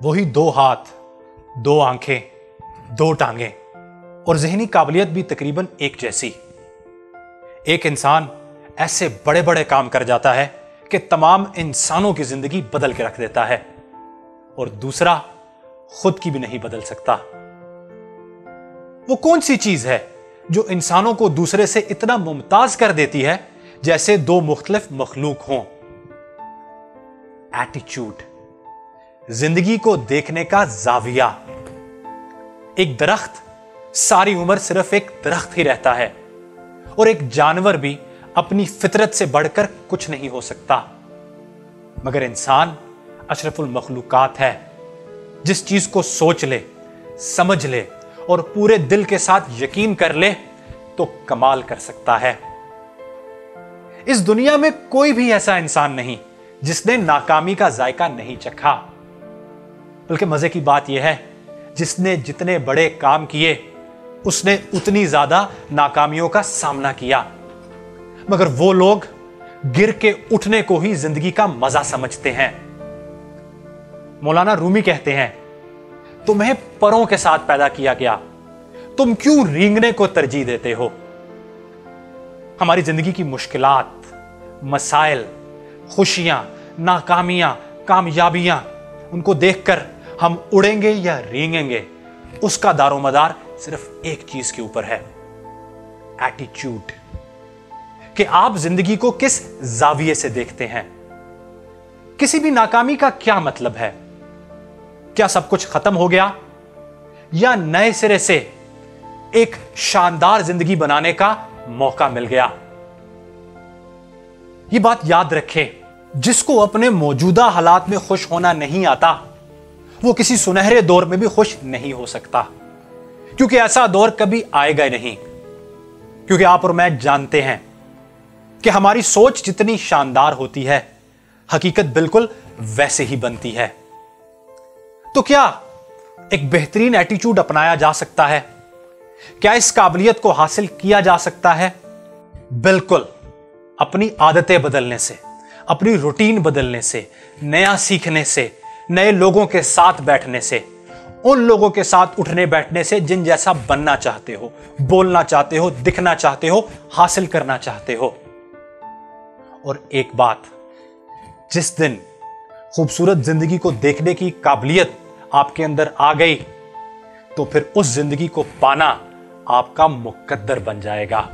वही दो हाथ, दो आंखें, दो टांगें और ज़हनी काबिलियत भी तकरीबन एक जैसी। एक इंसान ऐसे बड़े बड़े काम कर जाता है कि तमाम इंसानों की जिंदगी बदल के रख देता है, और दूसरा खुद की भी नहीं बदल सकता। वो कौन सी चीज है जो इंसानों को दूसरे से इतना मुमताज कर देती है जैसे दो मुख्तलिफ मखलूक हों? एटीट्यूड, जिंदगी को देखने का जाविया। एक दरख्त सारी उम्र सिर्फ एक दरख्त ही रहता है, और एक जानवर भी अपनी फितरत से बढ़कर कुछ नहीं हो सकता। मगर इंसान अशरफुल मखलूकात है। जिस चीज को सोच ले, समझ ले और पूरे दिल के साथ यकीन कर ले तो कमाल कर सकता है। इस दुनिया में कोई भी ऐसा इंसान नहीं जिसने नाकामी का जायका नहीं चखा। बल्कि मजे की बात यह है, जिसने जितने बड़े काम किए उसने उतनी ज्यादा नाकामियों का सामना किया। मगर वो लोग गिर के उठने को ही जिंदगी का मजा समझते हैं। मौलाना रूमी कहते हैं, तुम्हें परों के साथ पैदा किया गया, तुम क्यों रेंगने को तरजीह देते हो? हमारी जिंदगी की मुश्किलात, मसाइल, खुशियां, नाकामियां, कामयाबियां, उनको देखकर हम उड़ेंगे या रेंगेंगे, उसका दारोमदार सिर्फ एक चीज के ऊपर है, एटीट्यूड। कि आप जिंदगी को किस जाविये से देखते हैं। किसी भी नाकामी का क्या मतलब है? क्या सब कुछ खत्म हो गया, या नए सिरे से एक शानदार जिंदगी बनाने का मौका मिल गया? यह बात याद रखें, जिसको अपने मौजूदा हालात में खुश होना नहीं आता, वो किसी सुनहरे दौर में भी खुश नहीं हो सकता, क्योंकि ऐसा दौर कभी आएगा ही नहीं। क्योंकि आप और मैं जानते हैं कि हमारी सोच जितनी शानदार होती है, हकीकत बिल्कुल वैसे ही बनती है। तो क्या एक बेहतरीन एटीट्यूड अपनाया जा सकता है? क्या इस काबिलियत को हासिल किया जा सकता है? बिल्कुल, अपनी आदतें बदलने से, अपनी रूटीन बदलने से, नया सीखने से, नए लोगों के साथ बैठने से, उन लोगों के साथ उठने बैठने से जिन जैसा बनना चाहते हो, बोलना चाहते हो, दिखना चाहते हो, हासिल करना चाहते हो। और एक बात, जिस दिन खूबसूरत जिंदगी को देखने की काबिलियत आपके अंदर आ गई, तो फिर उस जिंदगी को पाना आपका मुकद्दर बन जाएगा।